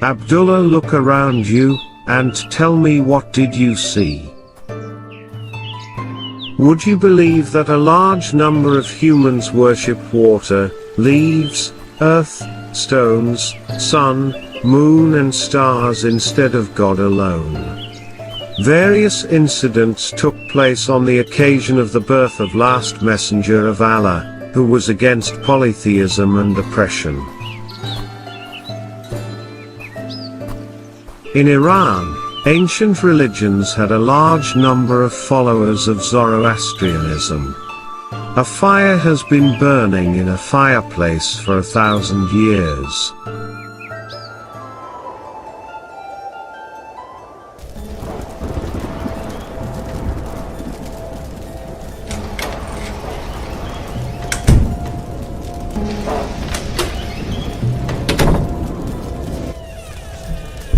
Abdullah, look around you, and tell me, what did you see? Would you believe that a large number of humans worship water, leaves, earth, stones, sun, moon and stars instead of God alone? Various incidents took place on the occasion of the birth of last messenger of Allah, who was against polytheism and oppression. In Iran, ancient religions had a large number of followers of Zoroastrianism. A fire has been burning in a fireplace for 1,000 years.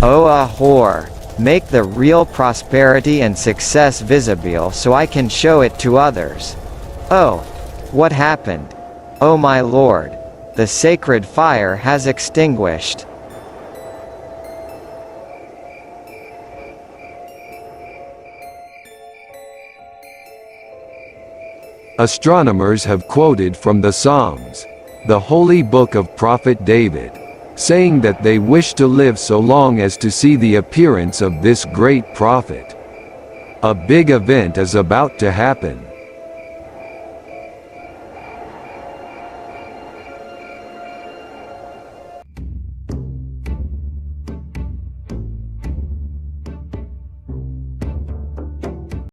O Ahur, make the real prosperity and success visible so I can show it to others. Oh, what happened? Oh my Lord, the sacred fire has extinguished. Astronomers have quoted from the Psalms, the holy book of Prophet David, saying that they wish to live so long as to see the appearance of this great prophet. A big event is about to happen.